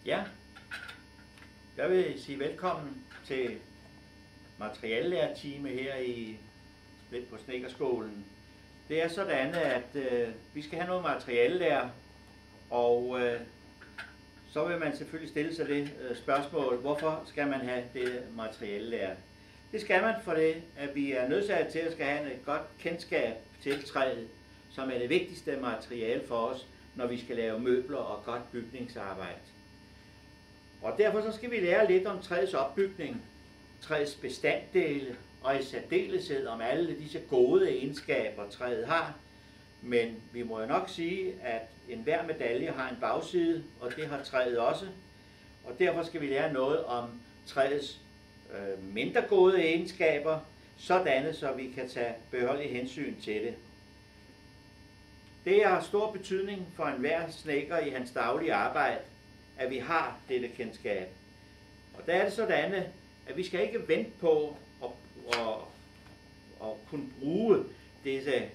Ja, jeg vil sige velkommen til materialelærertime her lidt på Snedkerskolen. Det er sådan, at vi skal have noget materialelærer, og så vil man selvfølgelig stille sig det spørgsmål, hvorfor skal man have det materialelærer? Det skal man for det, at vi er nødsaget til at skal have et godt kendskab til træet, som er det vigtigste materiale for os, når vi skal lave møbler og godt bygningsarbejde. Og derfor så skal vi lære lidt om træets opbygning, træets bestanddele og i særdeleshed om alle disse gode egenskaber, træet har. Men vi må jo nok sige, at enhver medalje har en bagside, og det har træet også. Og derfor skal vi lære noget om træets mindre gode egenskaber, sådanne så vi kan tage beholdig hensyn til det. Det har stor betydning for enhver snedker i hans daglige arbejde, at vi har dette kendskab. Og der er det sådan, at vi skal ikke vente på at kunne bruge disse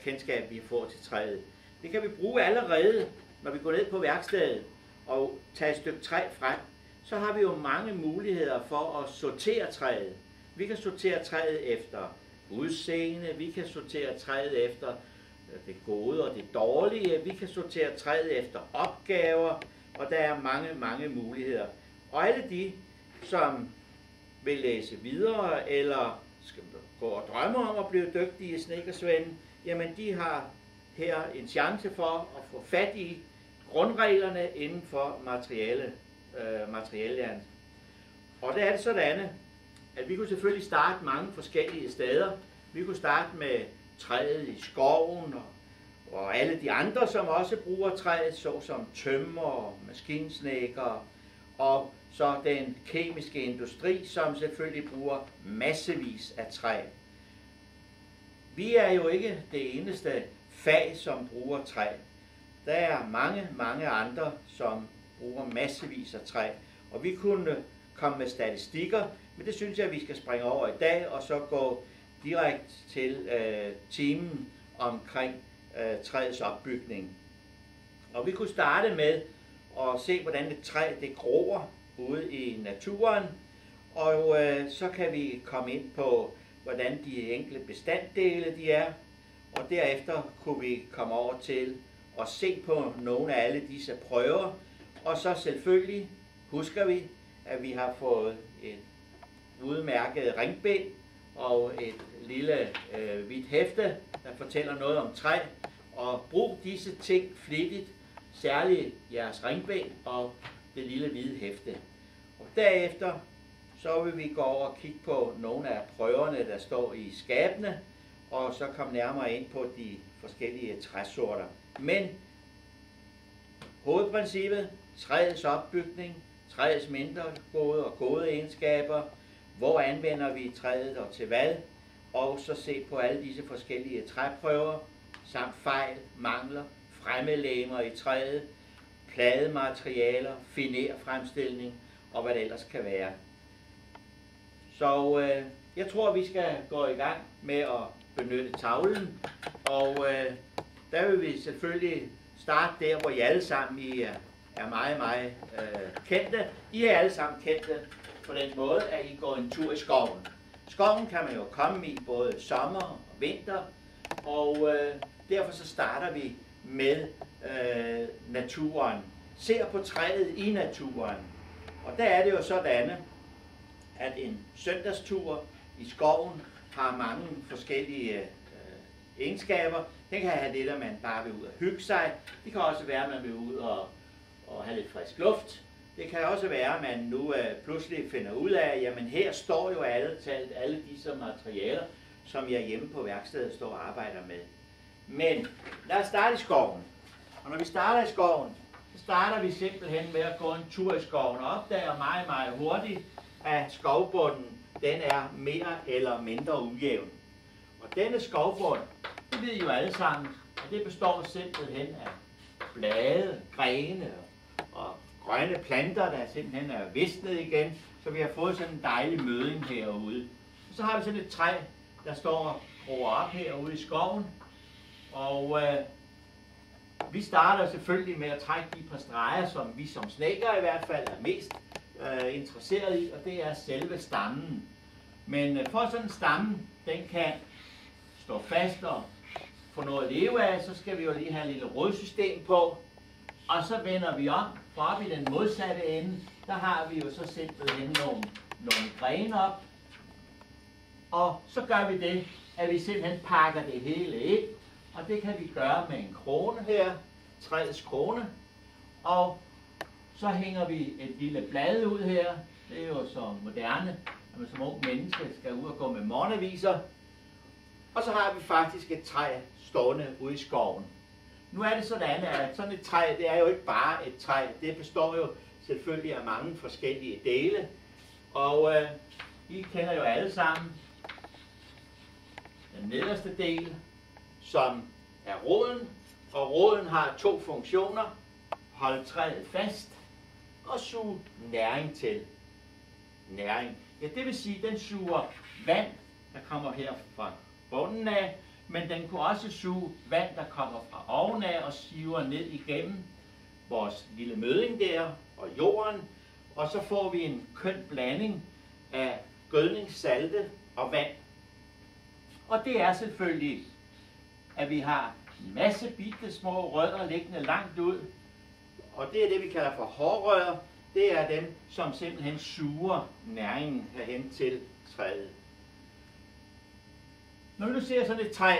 kendskab, vi får til træet. Det kan vi bruge allerede, når vi går ned på værkstedet og tager et stykke træ frem. Så har vi jo mange muligheder for at sortere træet. Vi kan sortere træet efter udseende, vi kan sortere træet efter det gode og det dårlige, vi kan sortere træet efter opgaver, og der er mange muligheder. Og alle de, som vil læse videre, eller skal gå og drømme om at blive dygtige snedkersvende, jamen de har her en chance for at få fat i grundreglerne inden for materialelæren. Og der er det sådan, at vi kunne selvfølgelig starte mange forskellige steder. Vi kunne starte med træet i skoven, og alle de andre, som også bruger træet, såsom tømrer, maskinsnedkere, og så den kemiske industri, som selvfølgelig bruger massevis af træ. Vi er jo ikke det eneste fag, som bruger træ. Der er mange andre, som bruger massevis af træ. Og vi kunne komme med statistikker, men det synes jeg, vi skal springe over i dag, og så gå direkte til timen omkring træets opbygning. Og vi kunne starte med at se, hvordan et træ det gror ude i naturen, og så kan vi komme ind på, hvordan de enkelte bestanddele de er, og derefter kunne vi komme over til at se på nogle af alle disse prøver, og så selvfølgelig husker vi, at vi har fået et udmærket ringbind og et lille hvidt hæfte, der fortæller noget om træ, og brug disse ting flittigt, særligt jeres ringbind og det lille hvide hæfte. Og derefter så vil vi gå over og kigge på nogle af prøverne, der står i skabene, og så komme nærmere ind på de forskellige træsorter. Men hovedprincippet, træets opbygning, træets mindre gode og gode egenskaber, hvor anvender vi træet og til hvad, og så se på alle disse forskellige træprøver, samt fejl, mangler, fremmedlegemer i træet, pladematerialer, finerfremstilling og hvad det ellers kan være. Så jeg tror, vi skal gå i gang med at benytte tavlen, og der vil vi selvfølgelig starte der, hvor I alle sammen er meget kendte. I er alle sammen kendte på den måde, at I går en tur i skoven. Skoven kan man jo komme i både sommer og vinter, og derfor så starter vi med naturen. Ser på træet i naturen. Og der er det jo sådan, at en søndagstur i skoven har mange forskellige egenskaber. Den kan have det, at man bare vil ud og hygge sig. Det kan også være, at man vil ud og have lidt frisk luft. Det kan også være, at man nu pludselig finder ud af, jamen her står jo alle disse materialer, som jeg hjemme på værkstedet står og arbejder med. Men lad os starte i skoven. Og når vi starter i skoven, så starter vi simpelthen med at gå en tur i skoven og opdager meget hurtigt, at skovbunden den er mere eller mindre ujævn. Og denne skovbund, det ved I jo alle sammen, at det består simpelthen af blade, grene og grønne planter, der simpelthen er visnet igen, så vi har fået sådan en dejlig møding herude. Så har vi sådan et træ, der står og gror op herude i skoven, og Vi starter selvfølgelig med at trække de par streger, som vi som snedkere i hvert fald er mest interesseret i, og det er selve stammen. Men for sådan en stamme, den kan stå fast og få noget at leve af, så skal vi jo lige have et lille rodsystem på. Og så vender vi om, for op i den modsatte ende, der har vi jo så simpelthen nogle grene op. Og så gør vi det, at vi simpelthen pakker det hele ind. Og det kan vi gøre med en krone her, træets krone. Og så hænger vi et lille blad ud her. Det er jo så moderne, at man som ung menneske skal ud og gå med morgenaviser. Og så har vi faktisk et træ stående ude i skoven. Nu er det sådan, at sådan et træ, det er jo ikke bare et træ. Det består jo selvfølgelig af mange forskellige dele. Og I kender jo alle sammen den nederste del, som er roden. Og roden har to funktioner. Holde træet fast og suge næring til. Næring. Ja, det vil sige, at den suger vand, der kommer her fra bunden af, men den kunne også suge vand, der kommer fra ovenaf og siver ned igennem vores lille mødding der og jorden. Og så får vi en køn blanding af gødning, salte og vand. Og det er selvfølgelig, at vi har en masse bitte små rødder liggende langt ud. Og det er det, vi kalder for hårrødder. Det er dem, som simpelthen suger næringen herhen til træet. Når vi nu ser sådan et træ,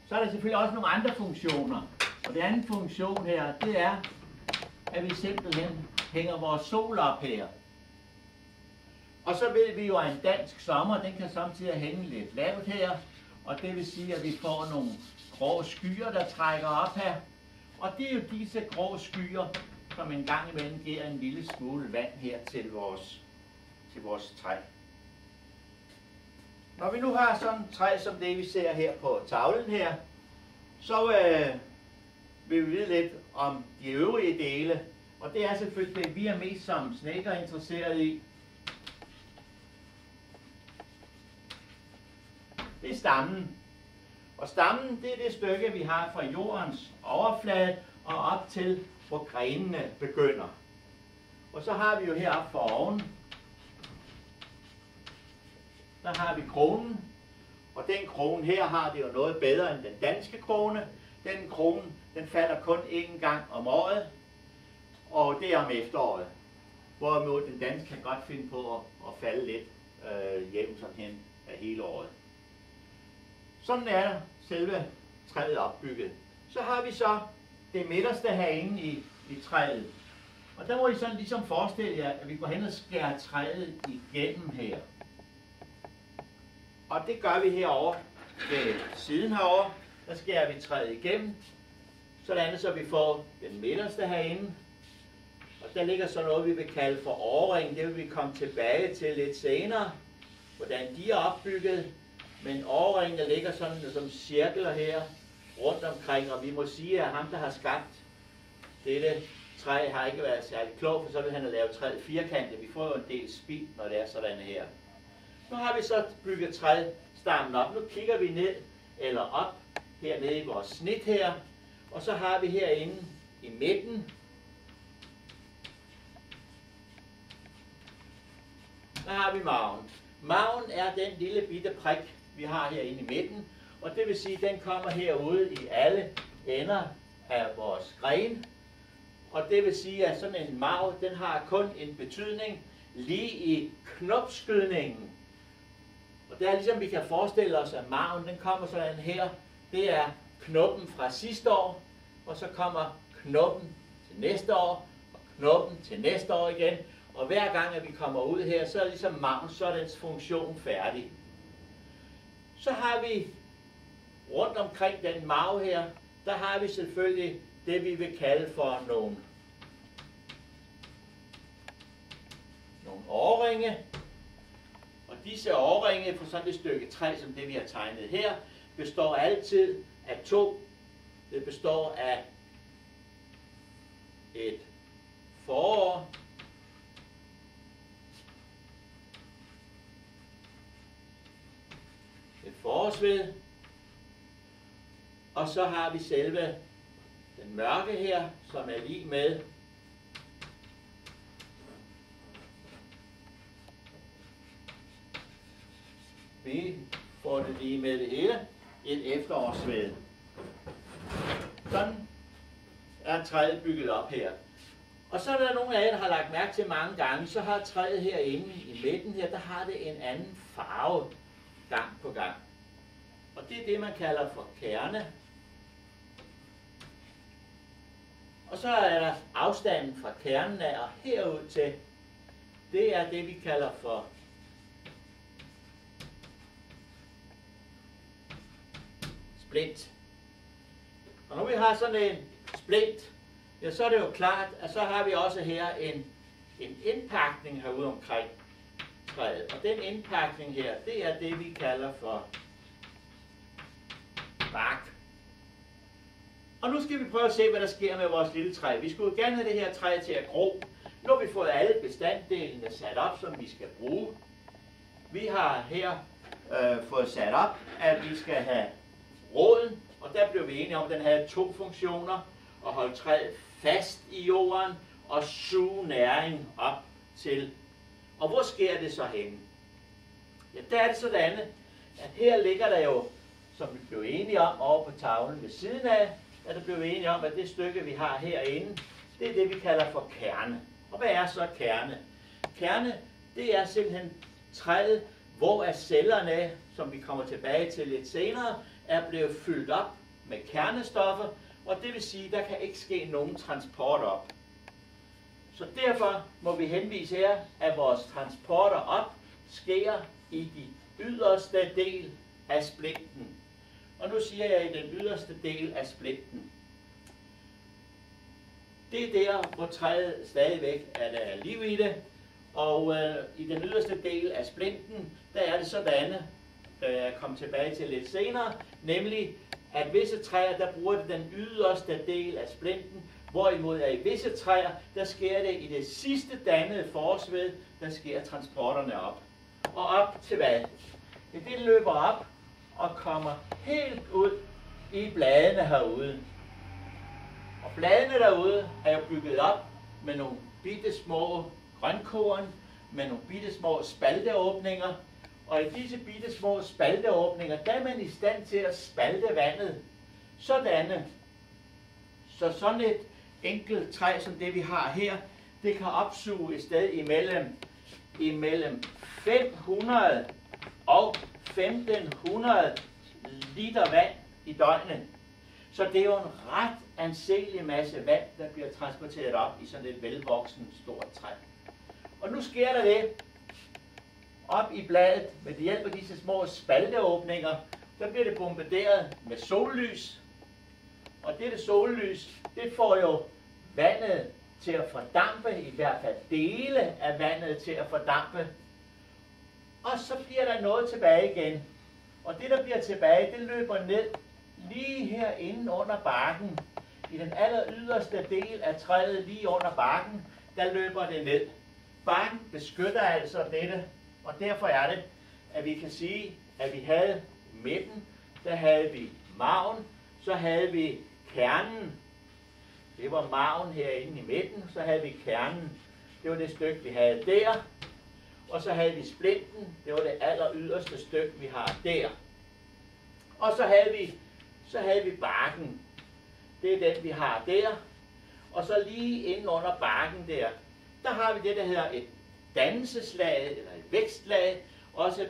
så er der selvfølgelig også nogle andre funktioner. Og den anden funktion her, det er, at vi simpelthen hænger vores sol op her. Og så ved vi jo, at en dansk sommer, den kan samtidig hænge lidt lavt her. Og det vil sige, at vi får nogle grå skyer, der trækker op her. Og det er jo disse grå skyer, som en gang imellem giver en lille smule vand her til vores træ. Når vi nu har sådan et træ som det, vi ser her på tavlen her, så vil vi vide lidt om de øvrige dele. Og det er selvfølgelig det, vi er mest som snedkere interesseret i. Det er stammen. Og stammen, det er det stykke, vi har fra jordens overflade og op til, hvor grenene begynder. Og så har vi jo heroppe for oven, der har vi kronen. Og den krone her har det jo noget bedre end den danske krone. Den krone, den falder kun én gang om året, og det er om efteråret. Hvorimod den danske kan godt finde på at falde lidt jævnt sådan hen af hele året. Sådan er selve træet opbygget. Så har vi så det midterste herinde i træet. Og der må I sådan ligesom forestille jer, at vi går hen og skærer træet igennem her. Og det gør vi herovre ved siden herovre. Der skærer vi træet igennem, sådan så vi får den midterste herinde. Og der ligger så noget, vi vil kalde for årring. Det vil vi komme tilbage til lidt senere, hvordan de er opbygget. Men årringene ligger sådan som cirkler her rundt omkring, og vi må sige, at ham, der har skabt dette træ, har ikke været særlig klog, for så vil han have lavet træet firkantet. Vi får jo en del spild, når det er sådan her. Nu har vi så bygget træstammen op. Nu kigger vi ned eller op hernede i vores snit her, og så har vi herinde i midten, der har vi marven. Marven er den lille bitte prik, vi har herinde i midten, og det vil sige, at den kommer herude i alle ender af vores gren. Og det vil sige, at sådan en marv, den har kun en betydning lige i knopskydningen. Og det er ligesom vi kan forestille os, at marven, den kommer sådan her. Det er knoppen fra sidste år, og så kommer knoppen til næste år, og knoppen til næste år igen. Og hver gang, at vi kommer ud her, så er ligesom marven, så er dens funktion færdig. Så har vi rundt omkring den marv her, der har vi selvfølgelig det, vi vil kalde for nogle årringe. Og disse årringe for sådan et stykke træ, som det vi har tegnet her, består altid af to. Det består af et forår, et forårsved, og så har vi selve den mørke her, som er lig med vi får det lige med det hele. Et efterårsved. Sådan er træet bygget op her. Og så er der nogle af jer, der har lagt mærke til mange gange, så har træet herinde i midten her, der har det en anden farve gang på gang. Og det er det, man kalder for kerne. Og så er der afstanden fra kernen af og herud til, det er det, vi kalder for splint. Og når vi har sådan en splint, ja, så er det jo klart, at så har vi også her en indpakning herude omkring træet. Og den indpakning her, det er det, vi kalder for bark. Og nu skal vi prøve at se, hvad der sker med vores lille træ. Vi skulle gerne have det her træ til at gro. Nu har vi fået alle bestanddelene sat op, som vi skal bruge. Vi har her fået sat op, at vi skal have roden, og der blev vi enige om, at den havde 2 funktioner: at holde træet fast i jorden og suge næring op til. Og hvor sker det så henne? Ja, der er det sådan, at her ligger der jo, som vi blev enige om over på tavlen ved siden af, at der blev enige om, at det stykke, vi har herinde, det er det, vi kalder for kerne. Og hvad er så kerne? Kerne, det er simpelthen træet, hvor cellerne, som vi kommer tilbage til lidt senere, er blevet fyldt op med kernestoffer, og det vil sige, at der kan ikke ske nogen transport op. Så derfor må vi henvise her, at vores transporter op sker i de yderste del af splinten. Og nu siger jeg i den yderste del af splinten. Det er der, hvor træet stadigvæk er der liv i det, og i den yderste del af splinten, der er det sådan, jeg kommer tilbage til lidt senere, nemlig at visse træer, der bruger det den yderste del af splinten, hvorimod at i visse træer, der sker det i det sidste dannede forårsved, der sker transporterne op. Og op til hvad? Det løber op og kommer helt ud i bladene herude. Og bladene derude er jo bygget op med nogle bitte små grønkorn, med nogle bitte små spalteåbninger. Og i disse bitte små spalteåbninger, der er man i stand til at spalte vandet. Så sådan et enkelt træ som det vi har her, det kan opsuge et sted imellem 500 og 1500 liter vand i døgnet. Så det er jo en ret anselig masse vand, der bliver transporteret op i sådan et velvoksen stort træ. Og nu sker der det op i bladet med hjælp af disse små spalteåbninger, der bliver det bombarderet med sollys. Og dette sollys, det får jo vandet til at fordampe, i hvert fald dele af vandet til at fordampe. Og så bliver der noget tilbage igen. Og det, der bliver tilbage, det løber ned lige herinde under barken. I den aller yderste del af træet, lige under barken, der løber det ned. Barken beskytter altså dette, og derfor er det, at vi kan sige, at vi havde midten, der havde vi marven, så havde vi kernen. Det var marven herinde i midten, så havde vi kernen. Det var det stykke, vi havde der. Og så havde vi splinten, det var det aller yderste stykke, vi har der. Og så havde vi barken. Det er den, vi har der. Og så lige inde under barken der har vi det, der hedder et dannelseslag, eller et vækstlag, også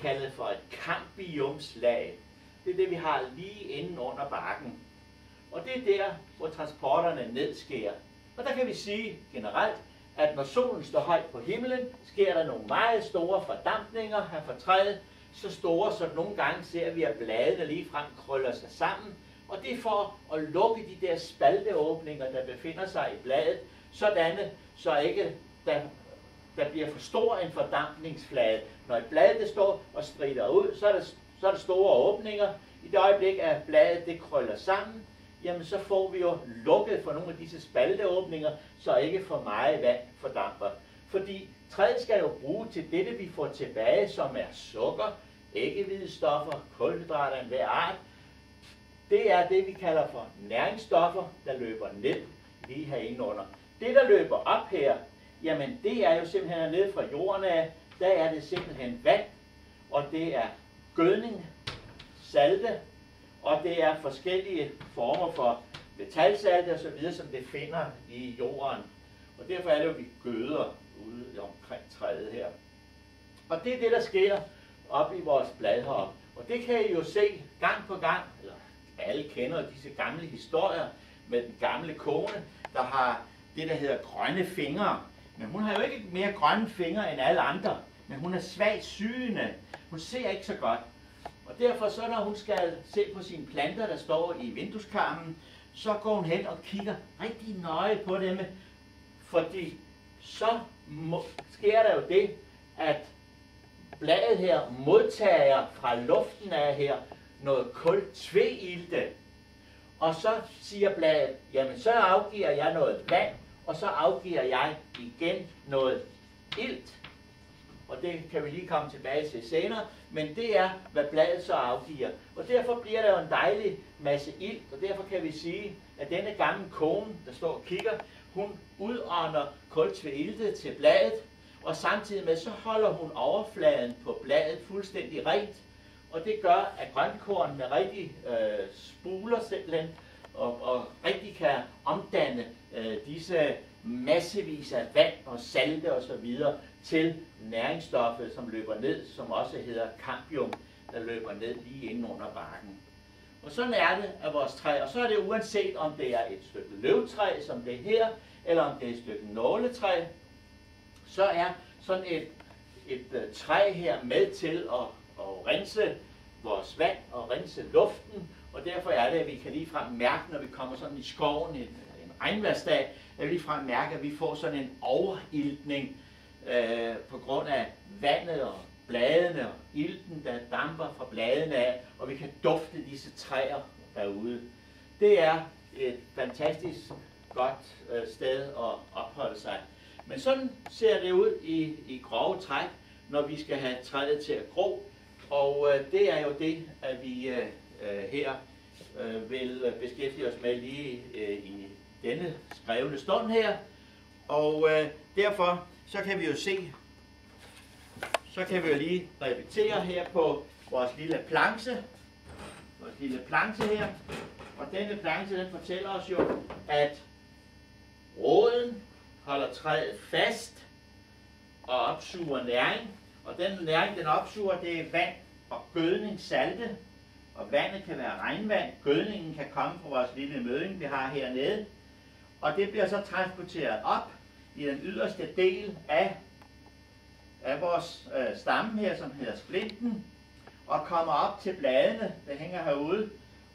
kaldet for et cambiumslag. Det er det, vi har lige inde under barken. Og det er der, hvor transporterne nedsker. Og der kan vi sige generelt, at når solen står højt på himlen, sker der nogle meget store fordampninger her fra træet. Så store, så nogle gange ser vi, at bladene ligefrem krøller sig sammen. Og det er for at lukke de der spalteåbninger, der befinder sig i bladet, sådanne, så ikke der bliver for stor en fordampningsflade. Når et blad det står og strider ud, så er der store åbninger. I det øjeblik, at bladet det krøller sammen, jamen så får vi jo lukket for nogle af disse spalteåbninger, så ikke for meget vand fordamper. Fordi træet skal jo bruge til dette, vi får tilbage, som er sukker, æggehvidestoffer, kulhydrater af enhver art. det er det, vi kalder for næringsstoffer, der løber ned lige herinde under. Det, der løber op her, jamen det er jo simpelthen ned fra jorden af, der er det simpelthen vand, og det er gødning, salte, og det er forskellige former for metalsalte osv., som det finder i jorden. Og derfor er det jo, at vi gøder ude omkring træet her. Og det er det, der sker op i vores blad heroppe. Og det kan I jo se gang på gang, eller alle kender disse gamle historier med den gamle kone, der har det, der hedder grønne fingre. Men hun har jo ikke mere grønne fingre end alle andre, men hun er svagt syende. Hun ser ikke så godt. Og derfor så, når hun skal se på sine planter, der står i vindueskarmen, så går hun hen og kigger rigtig nøje på dem, fordi så sker der jo det, at bladet her modtager fra luften af her noget kultveilte. Og så siger bladet, jamen så afgiver jeg noget vand, og så afgiver jeg igen noget ilt. Og det kan vi lige komme tilbage til senere, men det er, hvad bladet så afgiver. Og derfor bliver der jo en dejlig masse ilt, og derfor kan vi sige, at denne gamle kone, der står og kigger, hun udånder kultveilte til bladet, og samtidig med, så holder hun overfladen på bladet fuldstændig rent, og det gør, at grønkornene rigtig spuler simpelthen, og rigtig kan omdanne disse massevis af vand og salte osv. til næringsstoffet, som løber ned, som også hedder cambium, der løber ned lige inde under barken. Og sådan er det af vores træ, og så er det uanset om det er et stykke løvtræ, som det her, eller om det er et stykke nåletræ, så er sådan et træ her med til at rense vores vand og rense luften, og derfor er det, at vi kan ligefrem mærke, når vi kommer sådan i skoven en regnværsdag, at vi ligefrem mærke, at vi får sådan en overiltning på grund af vandet og bladene og ilten, der damper fra bladene af, og vi kan dufte disse træer derude. Det er et fantastisk godt sted at opholde sig. Men sådan ser det ud i grove træk, når vi skal have træet til at gro, og det er jo det, at vi her vil beskæftige os med lige i denne skrevne stund her. Og derfor så kan vi jo se, så kan vi jo lige repetere her på vores lille planche her. Og denne planche, den fortæller os jo, at roden holder træet fast og opsuger næring. Og den næring, den opsuger, det er vand og gødning, salte. Og vandet kan være regnvand. Gødningen kan komme fra vores lille mødding, vi har hernede. Og det bliver så transporteret op i den yderste del af vores stamme her, som hedder splinten, og kommer op til bladene, der hænger herude.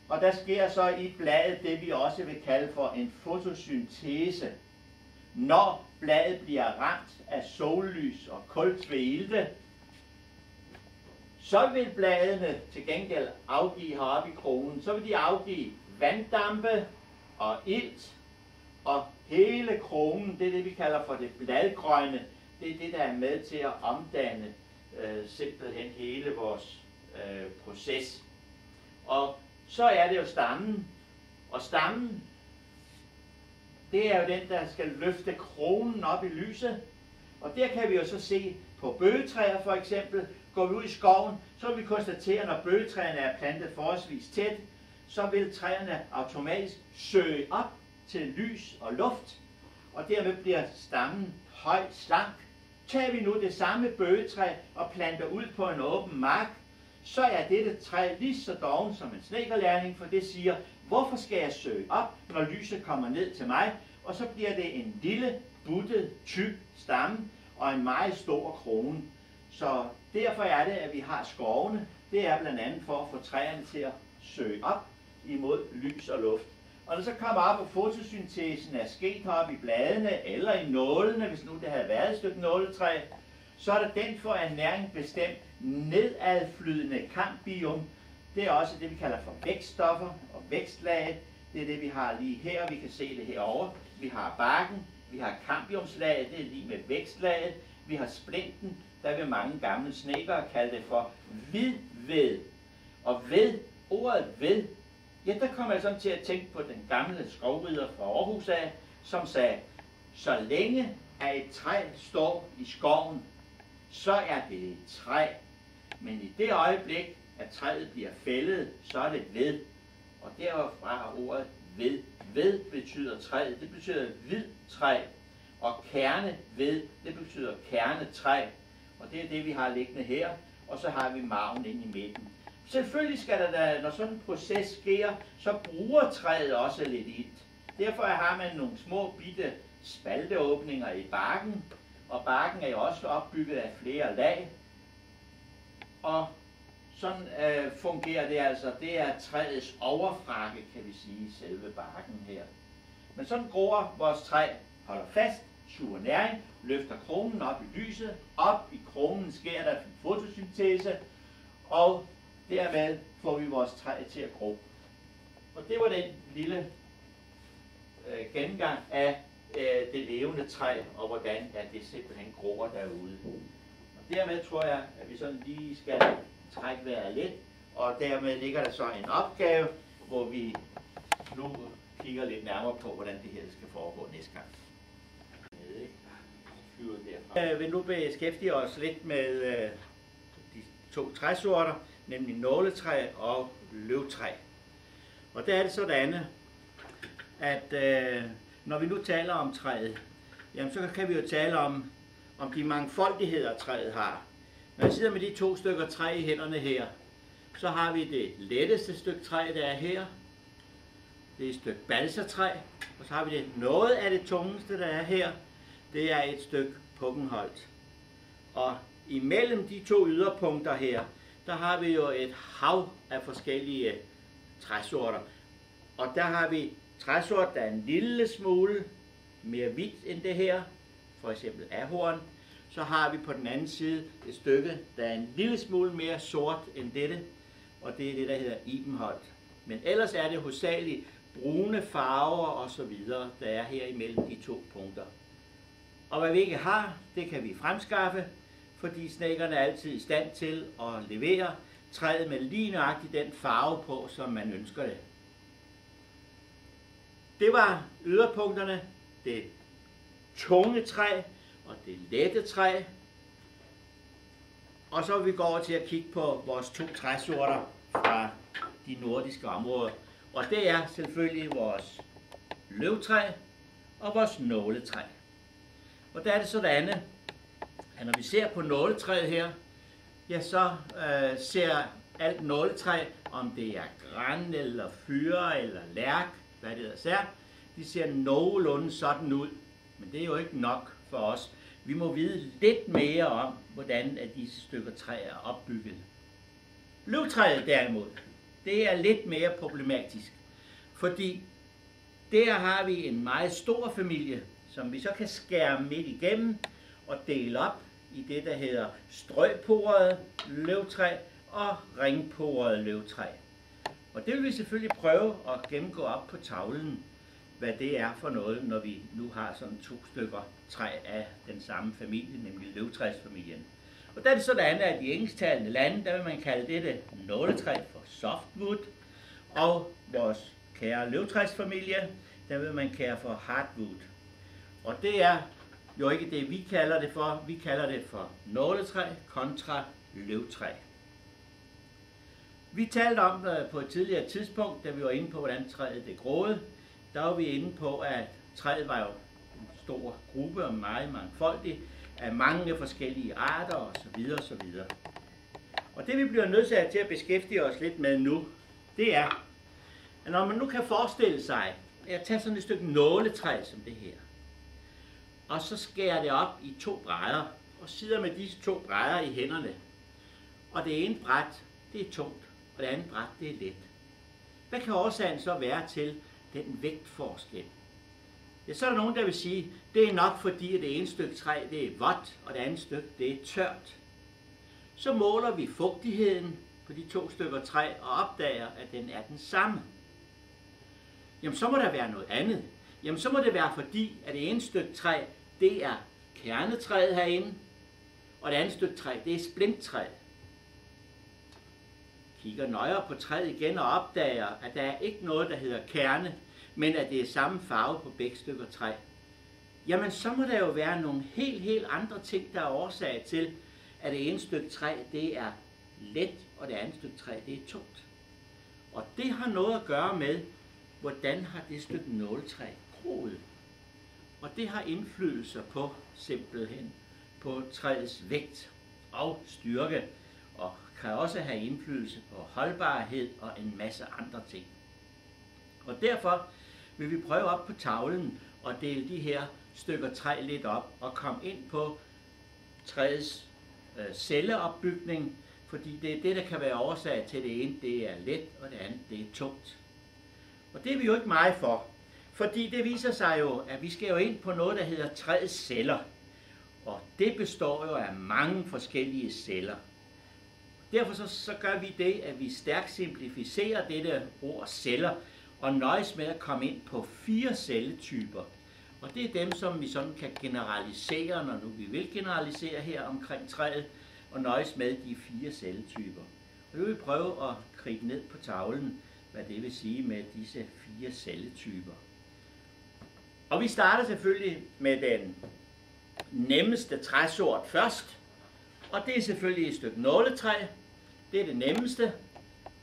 Og der sker så i bladet det, vi også vil kalde for en fotosyntese. Når bladet bliver ramt af sollys og kultveilte, så vil bladene til gengæld afgive heroppe i kronen, så vil de afgive vanddampe og ilt, og hele kronen, det er det, vi kalder for det bladgrønne, det er det, der er med til at omdanne simpelthen hele vores proces. Og så er det jo stammen, og stammen, det er jo den, der skal løfte kronen op i lyset. Og der kan vi jo så se på bøgetræer for eksempel. Går vi ud i skoven, så vil vi konstatere, når bøgetræerne er plantet forholdsvis tæt, så vil træerne automatisk søge op til lys og luft, og dermed bliver stammen høj, slank. Tager vi nu det samme bøgetræ og planter ud på en åben mark, så er dette træ lige så doven som en snedkerlærling, for det siger, hvorfor skal jeg søge op, når lyset kommer ned til mig? Og så bliver det en lille, buttet, tyk stamme og en meget stor krone. Så derfor er det, at vi har skovene. Det er blandt andet for at få træerne til at søge op imod lys og luft. Og når så kommer op, og fotosyntesen er sket heroppe i bladene eller i nålene, hvis nu det havde været et stykke nåletræ, så er der den for ernæring bestemt nedadflydende cambium. Det er også det, vi kalder for vækststoffer og vækstlaget. Det er det, vi har lige her. Vi kan se det herovre. Vi har barken, vi har cambiumslaget, det er lige med vækstlaget. Vi har splinten, der vil mange gamle snedkere kalde det for hvidved. Og ved, ordet ved, Ja, der kom jeg sådan til at tænke på den gamle skovrider fra Aarhus af, som sagde, så længe at et træ står i skoven, så er det et træ. Men i det øjeblik, at træet bliver fældet, så er det ved. Og derfra ordet ved. Ved betyder træet, det betyder hvid træ. Og kerne ved, det betyder kernetræ. Og det er det, vi har liggende her. Og så har vi marven inde i midten. Selvfølgelig skal der da, når sådan en proces sker, så bruger træet også lidt ilt. Derfor har man nogle små bitte spalteåbninger i barken. Og barken er jo også opbygget af flere lag. Og sådan fungerer det altså. Det er træets overfrakke, kan vi sige, selve barken her. Men sådan gror vores træ, holder fast, suger næring, løfter kronen op i lyset. Op i kronen sker der fotosyntese, og dermed får vi vores træ til at gro. Og det var den lille gennemgang af det levende træ, og hvordan at det simpelthen gror derude. Og dermed tror jeg, at vi sådan lige skal trække vejret lidt, og dermed ligger der så en opgave, hvor vi nu kigger lidt nærmere på, hvordan det her skal foregå næste gang. Jeg vil nu beskæftige os lidt med de to træsorter, nemlig nåletræ og løvtræ. Og der er det sådan, at når vi nu taler om træet, jamen så kan vi jo tale om de mangfoldigheder, træet har. Når jeg sidder med de 2 stykker træ i hænderne her, så har vi det letteste stykke træ, der er her. Det er et stykke balsatræ, og så har vi det noget af det tungeste, der er her. Det er et stykke pukkenholt. Og imellem de 2 yderpunkter her, der har vi jo et hav af forskellige træsorter. Og der har vi træsort, der er en lille smule mere hvidt end det her, for eksempel ahorn. Så har vi på den anden side et stykke, der er en lille smule mere sort end dette, og det er det, der hedder ibenholt. Men ellers er det hovedsageligt brune farver og så videre, der er her imellem de 2 punkter. Og hvad vi ikke har, det kan vi fremskaffe, fordi snedkerne er altid i stand til at levere træet med lige nøjagtigt den farve på, som man ønsker det. Det var yderpunkterne, det tunge træ og det lette træ. Og så vil vi gå over til at kigge på vores 2 træsorter fra de nordiske områder. Og det er selvfølgelig vores løvtræ og vores nåletræ. Og der er det sådan, at når vi ser på nåletræet her, ja, så ser alt nåletræ, om det er gran eller fyre eller lærk, hvad det ellers er, de ser nogenlunde sådan ud. Men det er jo ikke nok for os. Vi må vide lidt mere om, hvordan at disse stykker træ er opbygget. Løvtræet derimod, det er lidt mere problematisk, fordi der har vi en meget stor familie, som vi så kan skære midt igennem og dele op i det, der hedder strøporet løvtræ og ringporet løvtræ. Og det vil vi selvfølgelig prøve at gennemgå op på tavlen, hvad det er for noget, når vi nu har sådan 2 stykker træ af den samme familie, nemlig løvtræsfamilien. Og der er det sådan, at i engelsktalende lande, der vil man kalde dette nåletræ for softwood, og vores kære løvtræsfamilie, der vil man kalde for hardwood. Og det er jo ikke det, vi kalder det for. Vi kalder det for nåletræ kontra løvtræ. Vi talte om på et tidligere tidspunkt, da vi var inde på, hvordan træet det groede. Der var vi inde på, at træet var jo en stor gruppe og meget mangfoldig af mange forskellige arter osv. osv. Og det vi bliver nødt til at beskæftige os lidt med nu, det er, at når man nu kan forestille sig, at tage sådan et stykke nåletræ som det her, og så skærer det op i 2 brædder, og sidder med disse 2 brædder i hænderne. Og det ene bræt, det er tungt, og det andet bræt, det er let. Hvad kan årsagen så være til den vægtforskel? Ja, så er der nogen, der vil sige, det er nok fordi, at det ene stykke træ, det er vådt, og det andet stykke, det er tørt. Så måler vi fugtigheden på de 2 stykker træ, og opdager, at den er den samme. Jamen, så må der være noget andet. Jamen, så må det være fordi, at det ene stykke træ, det er kernetræet herinde, og det andet stykke træ, det er splinttræet. kigger nøjere på træet igen og opdager, at der er ikke noget, der hedder kerne, men at det er samme farve på begge stykker træ, jamen så må der jo være nogle helt andre ting, der er årsag til, at det ene stykke træ, det er let, og det andet stykke træ, det er tungt. Og det har noget at gøre med, hvordan har det stykke nåletræ groet. Og det har indflydelse på simpelthen på træets vægt og styrke, og kan også have indflydelse på holdbarhed og en masse andre ting. Og derfor vil vi prøve op på tavlen og dele de her stykker træ lidt op og komme ind på træets celleopbygning, fordi det er det, der kan være årsag til det ene, det er let, og det andet, det er tungt. Og det er vi jo ikke meget for, fordi det viser sig jo, at vi skal jo ind på noget, der hedder træets celler. Og det består jo af mange forskellige celler. Derfor så gør vi det, at vi stærkt simplificerer dette ord celler, og nøjes med at komme ind på 4 celletyper. Og det er dem, som vi sådan kan generalisere, når nu vi vil generalisere her omkring træet, og nøjes med de 4 celletyper. Og nu vil vi prøve at kridte ned på tavlen, hvad det vil sige med disse 4 celletyper. Og vi starter selvfølgelig med den nemmeste træsort først, og det er selvfølgelig et stykke nåletræ. Det er det nemmeste,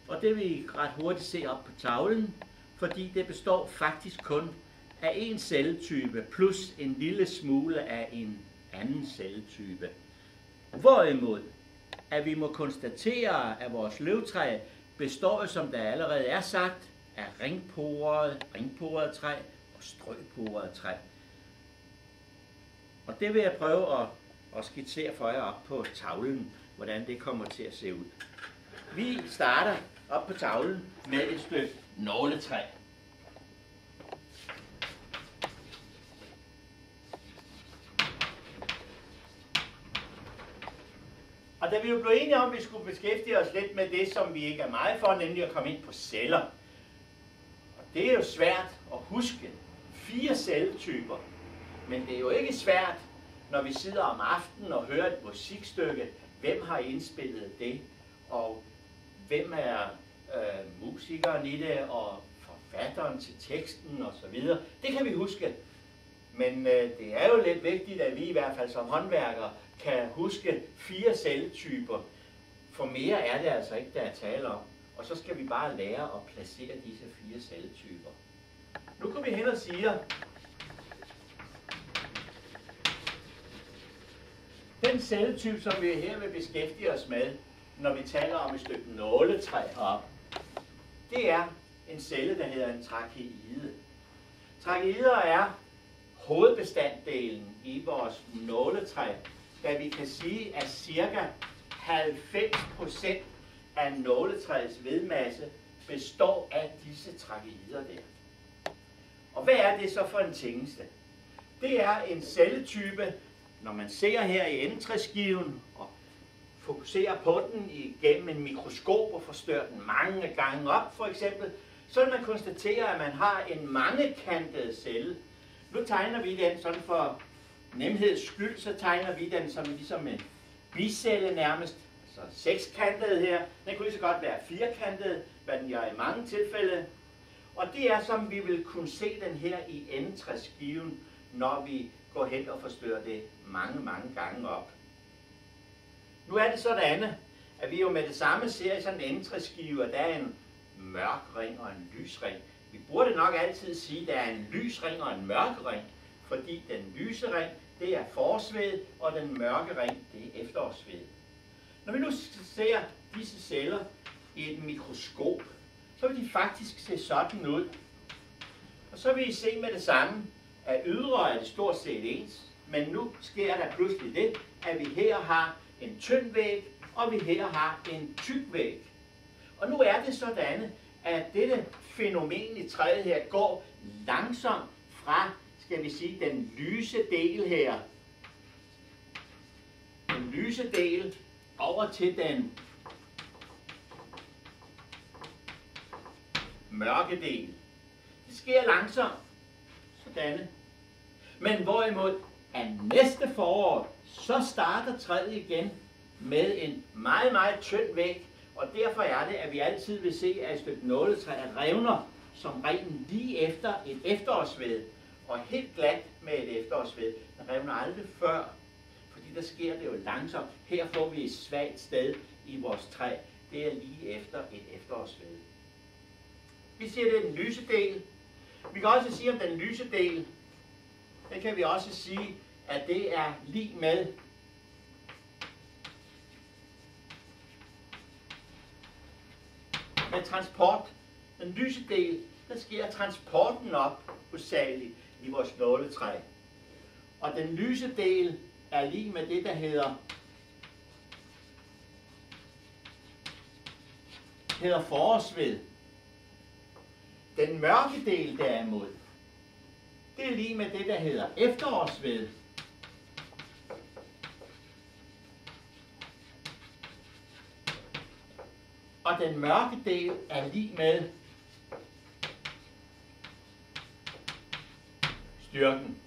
og det vil I ret hurtigt se op på tavlen, fordi det består faktisk kun af en celletype plus en lille smule af en anden celletype. Hvorimod, at vi må konstatere, at vores løvtræ består, som der allerede er sagt, af ringporet træ og strøporet træ. Og det vil jeg prøve at skitsere for jer op på tavlen, hvordan det kommer til at se ud. Vi starter op på tavlen med et stykke nåletræ. Og da vi jo blev enige om, at vi skulle beskæftige os lidt med det, som vi ikke er meget for, nemlig at komme ind på celler. Og det er jo svært at huske 4 celletyper, men det er jo ikke svært, når vi sidder om aftenen og hører et musikstykke, hvem har indspillet det, og hvem er musikeren i det, og forfatteren til teksten osv. Det kan vi huske. Men det er jo lidt vigtigt, at vi i hvert fald som håndværkere kan huske 4 celletyper. For mere er det altså ikke, der er tale om. Og så skal vi bare lære at placere disse 4 celletyper. Nu går vi hen og siger, den celletype, som vi her vil beskæftige os med, når vi taler om et stykke nåletræ heroppe, det er en celle, der hedder en trakeide. Trakeider er hovedbestanddelen i vores nåletræ, da vi kan sige, at ca. 90% af nåletræets vedmasse består af disse trakeider der. Og hvad er det så for en tingeste? Det er en celletype, når man ser her i endetræsskiven og fokuserer på den igennem en mikroskop og forstørrer den mange gange op for eksempel, så vil man konstatere, at man har en mangekantet celle. Nu tegner vi den sådan for nemheds skyld, så tegner vi den som ligesom en bicelle nærmest, altså sekskantet her. Den kunne lige så godt være firkantet, hvad den gør i mange tilfælde. Og det er som vi vil kunne se den her i endetræsskiven, når vi går hen og forstørrer det mange gange op. Nu er det sådan, at vi jo med det samme ser i sådan en endetræsskive, at der er en mørk ring og en lys ring. Vi burde nok altid sige, at der er en lys ring og en mørk ring, fordi den lyse ring, det er forårsved, og den mørke ring, det er efterårsved. Når vi nu ser disse celler i et mikroskop, så vil de faktisk se sådan ud. Og så vil I se med det samme, at ydre er det stort set ens, men nu sker der pludselig det, at vi her har en tynd væg, og vi her har en tyk væg. Og nu er det sådan, at dette fænomen i træet her går langsomt fra, skal vi sige, den lyse del her, den lyse del, over til den mørke del. Det sker langsomt, sådan. Men hvorimod, at næste forår, så starter træet igen med en meget tynd væg, Og derfor er det, at vi altid vil se, at et stykke nåletræ revner som regel lige efter et efterårsved. Og helt glat med et efterårsved. Den revner aldrig før, fordi der sker det jo langsomt. Her får vi et svagt sted i vores træ. Det er lige efter et efterårsved. Vi siger, det er den lyse del. Vi kan også sige om den lyse del, det kan vi også sige, at det er lig med transport. Den lyse del, der sker transporten op hovedsageligt i vores nåletræ. Og den lyse del er lig med det, der hedder forårsved. Den mørke del derimod, det er lige med det, der hedder efterårsved. Og den mørke del er lige med styrken.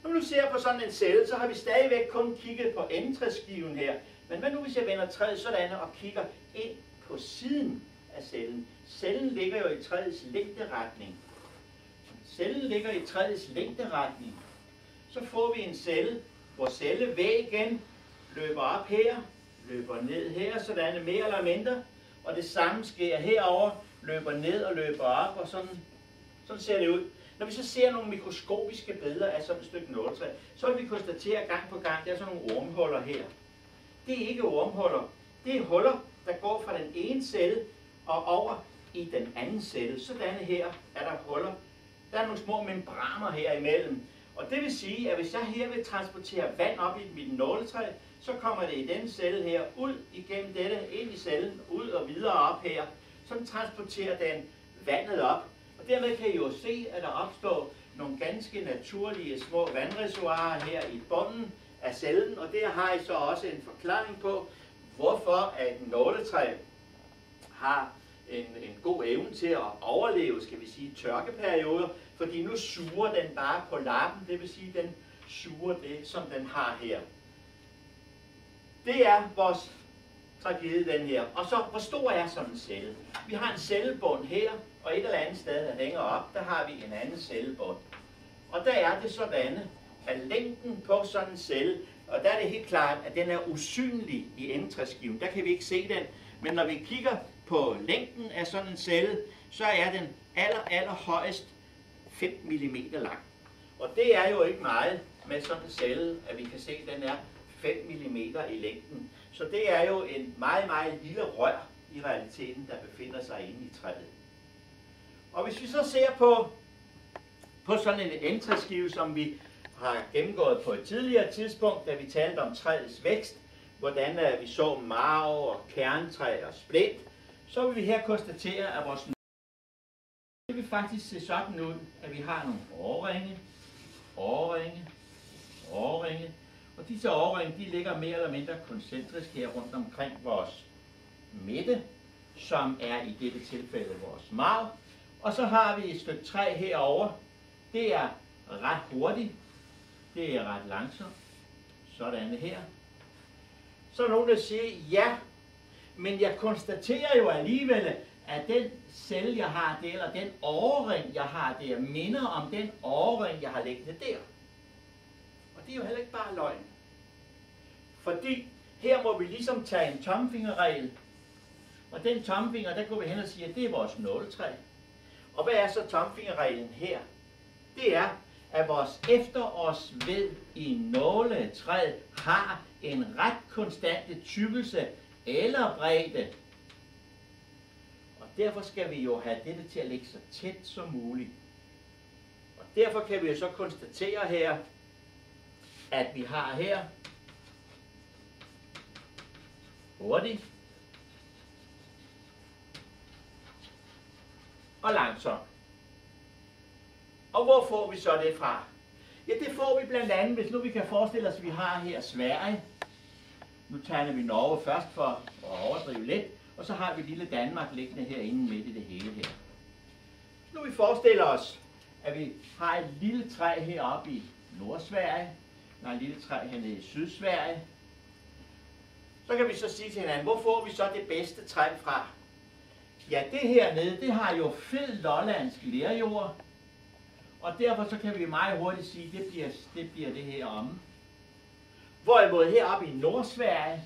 Når du ser på sådan en celle, så har vi stadigvæk kun kigget på endetræsskiven her. Men hvad nu hvis jeg vender træet sådan og kigger ind på siden af cellen? Cellen ligger jo i træets længderetning. Cellen ligger i træets længderetning. Så får vi en celle, hvor cellevæggen løber op her, løber ned her, sådan mere eller mindre. Og det samme sker herover, løber ned og løber op, og sådan ser det ud. Når vi så ser nogle mikroskopiske billeder af sådan et stykke nåletræ, så vil vi konstatere gang på gang, der er sådan nogle ormhuller her. Det er ikke ormhuller. Det er huller, der går fra den ene celle og over i den anden celle. Sådan her er der huller. Der er nogle små membraner her imellem. Og det vil sige, at hvis jeg her vil transportere vand op i mit nåletræ, så kommer det i denne celle her ud igennem dette, ind i cellen, ud og videre op her. Så transporterer den vandet op. Og dermed kan I jo se, at der opstår nogle ganske naturlige små vandreservoirer her i bunden af cellen. Og der har I så også en forklaring på, hvorfor at nåletræ har en god evne til at overleve, skal vi sige, tørkeperioder. Fordi nu suger den bare på lappen, det vil sige, at den suger det, som den har her. Det er vores tragedie, den her. Og så, hvor stor er sådan en celle? Vi har en cellebund her, og et eller andet sted, der hænger op, der har vi en anden cellebund. Og der er det sådan, at længden på sådan en celle, og der er det helt klart, at den er usynlig i endetræsskiven. Der kan vi ikke se den. Men når vi kigger på længden af sådan en celle, så er den allerhøjest 5 mm lang. Og det er jo ikke meget med sådan en celle, at vi kan se, at den er 5 mm i længden. Så det er jo en meget, meget lille rør i realiteten, der befinder sig inde i træet. Og hvis vi så ser på sådan en endetræsskive, som vi har gennemgået på et tidligere tidspunkt, da vi talte om træets vækst, hvordan vi så marv og kerntræ og splint, så vil vi her konstatere, at vores det vil faktisk se sådan ud, at vi har nogle årringe. Og disse årringe, de ligger mere eller mindre koncentrisk her rundt omkring vores midte, som er i dette tilfælde vores marv. Og så har vi et stykke træ herover. Det er ret hurtigt. Det er ret langsomt. Sådan her. Så er nogen, der siger, ja, men jeg konstaterer jo alligevel, at den celle, jeg har der, eller den årring, jeg har der, minder om den årring, jeg har liggende der. Og det er jo heller ikke bare løgn. Fordi her må vi ligesom tage en tomfingerregel. Og den tomfinger, der går vi hen og siger, at det er vores nåletræ. Og hvad er så tomfingerreglen her? Det er, at vores efterårsved i nåletræet har en ret konstante tykkelse eller bredde. Og derfor skal vi jo have dette til at ligge så tæt som muligt. Og derfor kan vi jo så konstatere her, at vi har her hurtigt og langsomt. Og hvor får vi så det fra? Ja, det får vi blandt andet, hvis nu vi kan forestille os, at vi har her Sverige. Nu tegner vi Norge først for at overdrive lidt, og så har vi lille Danmark liggende herinde midt i det hele her. Nu vi forestiller os, at vi har et lille træ heroppe i Nordsverige, der er et lille træ hernede i Sydsverige. Så kan vi så sige til hinanden, hvor får vi så det bedste træ fra? Ja, det her nede, det har jo fed lollandsk lerjord, og derfor så kan vi meget hurtigt sige, det bliver det her omme. Hvorimod heroppe i Nordsverige,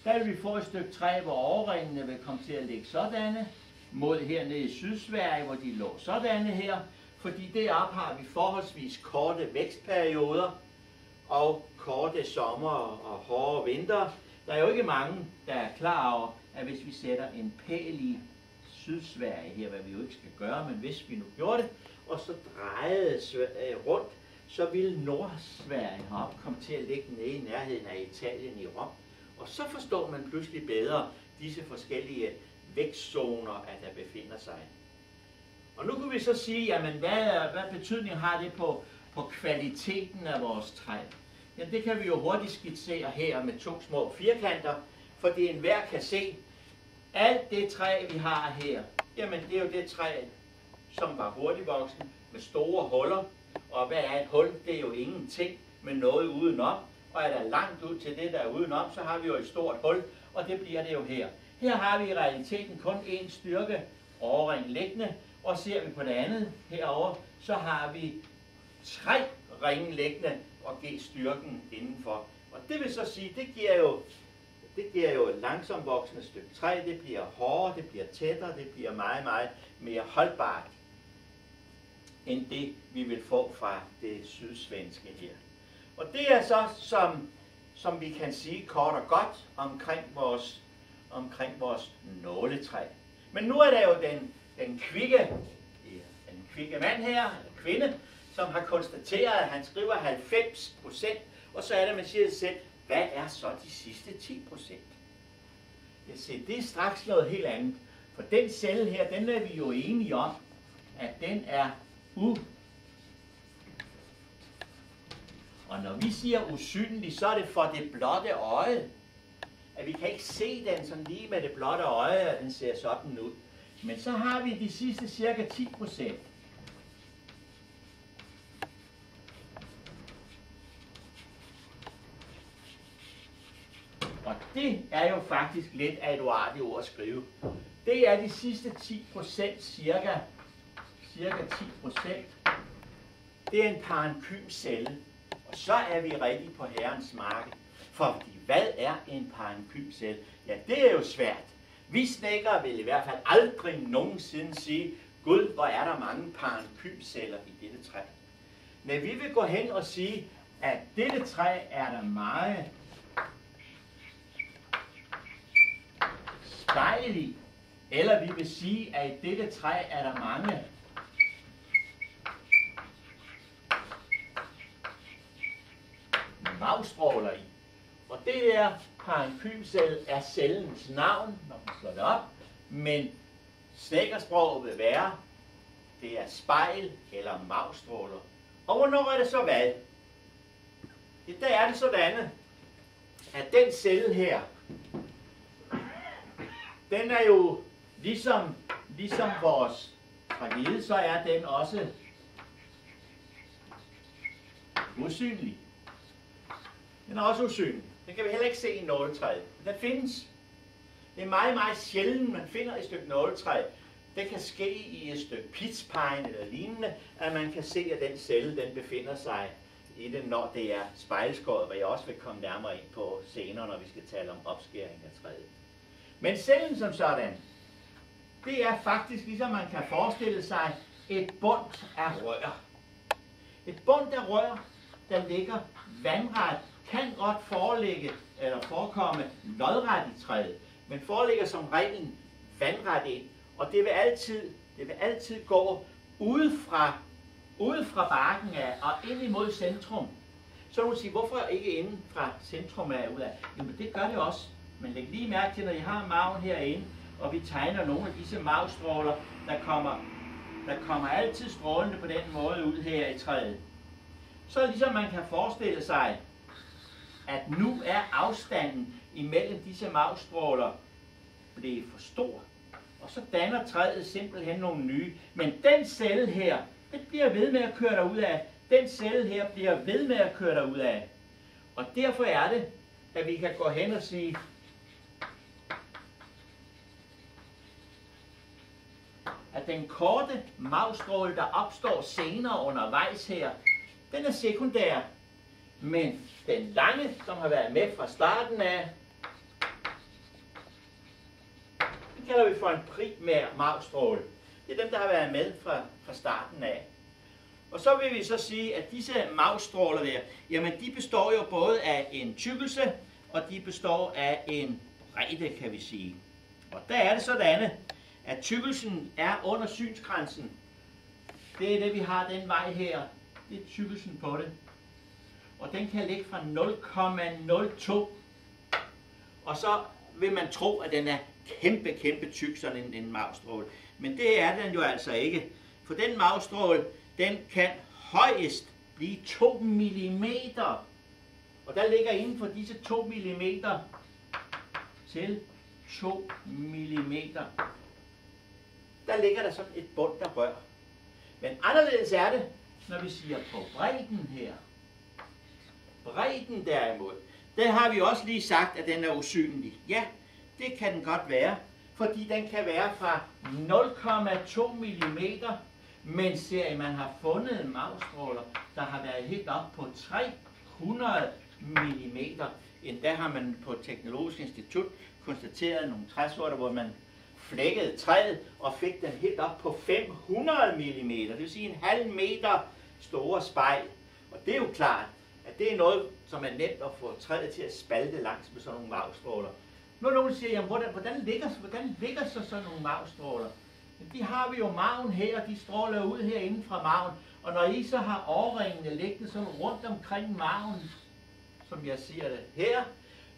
der vil vi få et stykke træ, hvor overringene vil komme til at ligge sådanne, mod hernede i Sydsverige, hvor de lå sådanne her, fordi deroppe har vi forholdsvis korte vækstperioder og korte sommer og hårde vinter. Der er jo ikke mange, der er klar over, at hvis vi sætter en pæl i Sydsverige her, hvad vi jo ikke skal gøre, men hvis vi nu gjorde det, og så drejede rundt, så ville Nordsverige heroppe komme til at ligge nede i nærheden af Italien i Rom. Og så forstår man pludselig bedre disse forskellige vækstzoner, at der befinder sig. Og nu kunne vi så sige, jamen hvad betydning har det på kvaliteten af vores træ? Jamen det kan vi jo hurtigt skitsere her med 2 små firkanter, fordi enhver kan se, alt det træ vi har her, jamen det er jo det træ, som var hurtigvoksen med store huller. Og hvad er et hul? Det er jo ingenting med noget udenom. Og er der langt ud til det, der er udenom, så har vi jo et stort hul, og det bliver det jo her. Her har vi i realiteten kun én styrke overring liggende, og ser vi på det andet herover, så har vi 3 ringe liggende og giver styrken indenfor. Og det vil så sige, det giver jo langsomt voksende stykke træ, det bliver hårdere, det bliver tættere, det bliver meget, meget mere holdbart, end det vi vil få fra det sydsvenske her. Og det er så, som vi kan sige kort og godt omkring vores nåletræ. Men nu er der jo den kvikke mand her, eller kvinde, som har konstateret, at han skriver 90%, og så er det, man siger sig selv, hvad er så de sidste 10%? Jeg siger, det er straks noget helt andet, for den celle her, den er vi jo enige om, at den er og når vi siger usynlig, så er det for det blotte øje. At vi kan ikke se den sådan lige med det blotte øje, at den ser sådan ud. Men så har vi de sidste cirka 10%. Og det er jo faktisk lidt af et uartigt ord at skrive. Det er de sidste 10%, cirka 10%. Det er en parenkymcelle. Og så er vi rigtig på herrens marked. Fordi hvad er en parenkymcelle? Ja, det er jo svært. Vi snedkere vil i hvert fald aldrig nogensinde sige, Gud, hvor er der mange parenkymceller i dette træ. Men vi vil gå hen og sige, at dette træ er der meget spejl i. Eller vi vil sige, at i dette træ er der mange magstråler i. Og det der parenkymcelle er cellens navn, når man slår det op, men snedkersproget vil være, det er spejl eller magstråler. Og hvornår er det så hvad? I dag er det sådan, at den celle her, den er jo ligesom vores tragedie, så er den også usynlig. Den er også usynlig. Den kan vi heller ikke se i nåletræet. Den findes. Det er meget, meget sjældent, man finder et stykke nåletræ. Det kan ske i et stykke pitspine eller lignende, at man kan se, at den celle den befinder sig i det, når det er spejlskåret, hvor jeg også vil komme nærmere ind på senere, når vi skal tale om opskæring af træet. Men cellen som sådan, det er faktisk, ligesom man kan forestille sig, et bund af rør. Et bund af rør, der ligger vandret, kan godt forekomme lodret i træet, men foreligger som regel vandret ind, og det vil altid gå ude fra barken af og ind imod centrum. Så vil du sige, hvorfor ikke inden fra centrum af ud af? Jamen det gør det også, men læg lige mærke til, når I har maven herinde, og vi tegner nogle af disse magstråler, der kommer altid strålende på den måde ud her i træet. Så ligesom man kan forestille sig, at nu er afstanden imellem disse magstråler blevet for stor. Og så danner træet simpelthen nogle nye. Men den celle her, den bliver ved med at køre derud af. Den celle her bliver ved med at køre derud af. Og derfor er det, at vi kan gå hen og sige, at den korte magstråle, der opstår senere undervejs her, den er sekundær. Men den lange, som har været med fra starten af, den kalder vi for en primær magstråle. Det er dem, der har været med fra starten af. Og så vil vi så sige, at disse magstråler der, jamen de består jo både af en tykkelse, og de består af en bredde, kan vi sige. Og der er det sådan, at tykkelsen er under synsgrænsen. Det er det, vi har den vej her. Det er tykkelsen på det. Og den kan ligge fra 0,02. Og så vil man tro, at den er kæmpe tyk, sådan en magstråle. Men det er den jo altså ikke. For den magstråle, den kan højest blive 2 mm. Og der ligger inden for disse 2 mm til 2 mm. Der ligger der sådan et bund, der rør. Men anderledes er det, når vi siger på bredden her. Bredden derimod, der har vi også lige sagt, at den er usynlig. Ja, det kan den godt være, fordi den kan være fra 0,2 mm, men ser I, man har fundet magstråler, der har været helt op på 300 mm. Endda har man på Teknologisk Institut konstateret nogle træsorter, hvor man flækkede træet og fik den helt op på 500 mm. Det vil sige en halv meter store spejl. Og det er jo klart, at det er noget, som er nemt at få træet til at spalte langs med sådan nogle magstråler. Nu nogen siger, jamen, hvordan ligger så sådan nogle magstråler? De har vi jo maven her, og de stråler ud herinde fra maven. Og når I så har årringene liggende sådan rundt omkring maven, som jeg siger det her,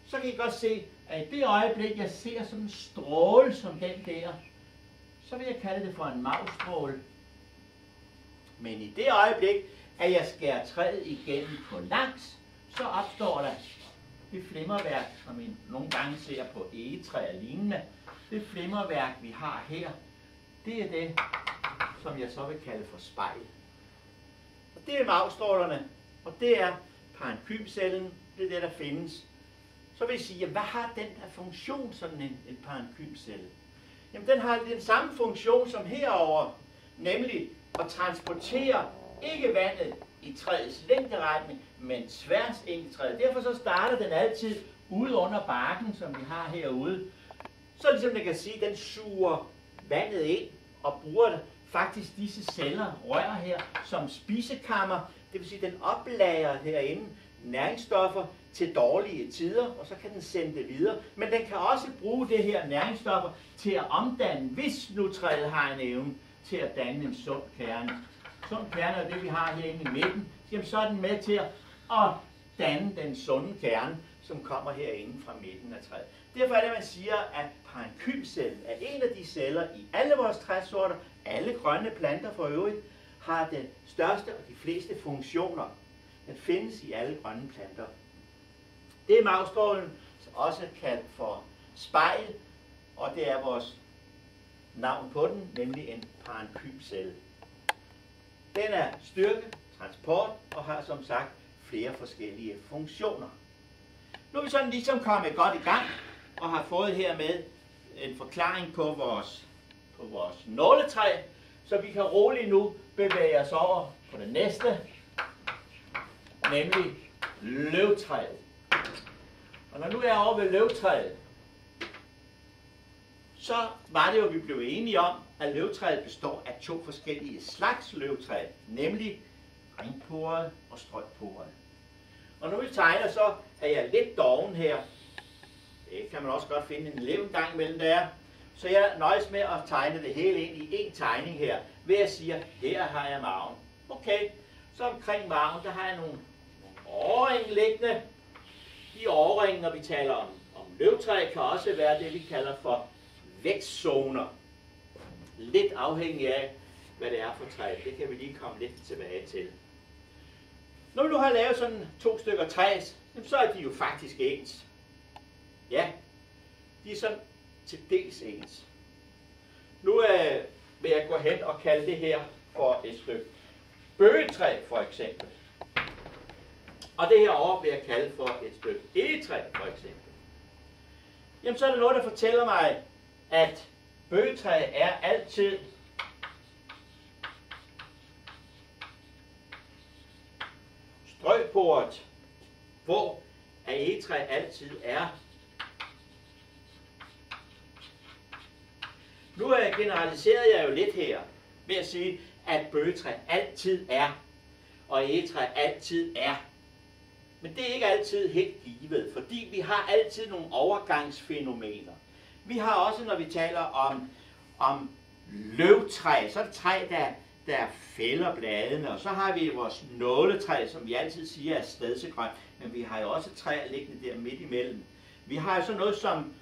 så kan I godt se, at i det øjeblik, jeg ser sådan en stråle som den der, så vil jeg kalde det for en magstråle. Men i det øjeblik, at jeg skærer træet igennem på langs, så opstår der det flimmerværk, som I nogle gange ser på egetræ og lignende. Det flimmerværk, vi har her, det er det, som jeg så vil kalde for spejl. Og det er magstrålerne, og det er parenkymcellen, det er det, der findes. Så vil jeg sige, jamen, hvad har den af funktion, sådan en parenkymcelle? Jamen, den har den samme funktion som herover, nemlig at transportere ikke vandet i træets længderetning, men tværs ind i træet. Derfor så starter den altid ude under barken, som vi har herude. Så ligesom den kan sige, den suger vandet ind og bruger faktisk disse celler, rør her, som spisekammer. Det vil sige, den oplager herinde næringsstoffer til dårlige tider, og så kan den sende det videre. Men den kan også bruge det her næringsstoffer til at omdanne, hvis nu træet har en evne til at danne en sund kerne. Sund kerne er det, vi har herinde i midten. Jamen, så er den med til at danne den sunde kerne, som kommer herinde fra midten af træet. Derfor er det, man siger, at parenkymcellen er en af de celler i alle vores træsorter, alle grønne planter for øvrigt, har den største og de fleste funktioner. Den findes i alle grønne planter. Det er magstrålen, også kaldt for spejl, og det er vores navn på den, nemlig en parenkymcelle. Den er styrke, transport og har som sagt flere forskellige funktioner. Nu er vi sådan ligesom kommet godt i gang og har fået hermed en forklaring på vores nåletræ, så vi kan roligt nu bevæge os over på det næste, nemlig løvtræet. Og når nu er jeg over ved løvtræet, så var det jo, vi blev enige om, at løvtræet består af 2 forskellige slags løvtræ, nemlig ringporet og strømporet. Og når vi tegner, så er jeg lidt doven her. Det kan man også godt finde en elev en gang imellem der. Så jeg nøjes med at tegne det hele ind i en tegning her, ved at sige, her har jeg maven. Okay, så omkring maven, der har jeg nogle årringe liggende. De årringe, når vi taler om løvtræ, kan også være det, vi kalder for vækstzoner. Lidt afhængig af, hvad det er for træ. Det kan vi lige komme lidt tilbage til. Når vi nu har lavet sådan 2 stykker træ, så er de jo faktisk ens. Ja, de er sådan til dels ens. Nu vil jeg gå hen og kalde det her for et stykke bøgetræ for eksempel. Og det her over vil jeg kalde for et stykke egetræ for eksempel. Jamen så er der noget, der fortæller mig, at bøgetræ er altid strøgporet, hvor egetræ altid er. Nu generaliserede jeg jo lidt her ved at sige, at bøgetræ altid er, og egetræ altid er. Men det er ikke altid helt givet, fordi vi har altid nogle overgangsfænomener. Vi har også, når vi taler om løvtræ, så er det træ, der fælder bladene, og så har vi vores nåletræ, som vi altid siger er stedsegrønt, men vi har jo også træer liggende der midt imellem. Vi har jo sådan noget som,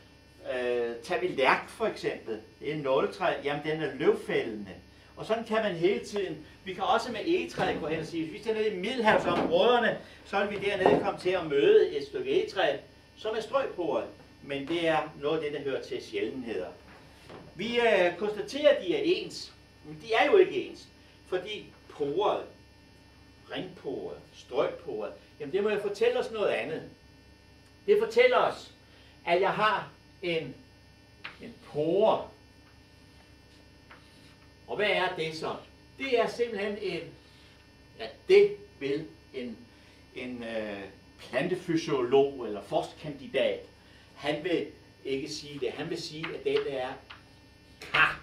tager vi lærk for eksempel, det er en nåletræ, jamen den er løvfældende. Og sådan kan man hele tiden. Vi kan også med egetræ gå hen og sige, hvis vi tager ned i Middelhavsområderne, så vil vi dernede komme til at møde et stykke egetræ, som er strøgporet. Men det er noget af det, der hører til sjældenheder. Vi konstaterer, at de er ens, men de er jo ikke ens, fordi poret, ringporet, strøgporet, jamen det må jo fortælle os noget andet. Det fortæller os, at jeg har en pore. Og hvad er det så? Det er simpelthen det vil en plantefysiolog eller forskkandidat, han vil ikke sige det. Han vil sige, at det er kar.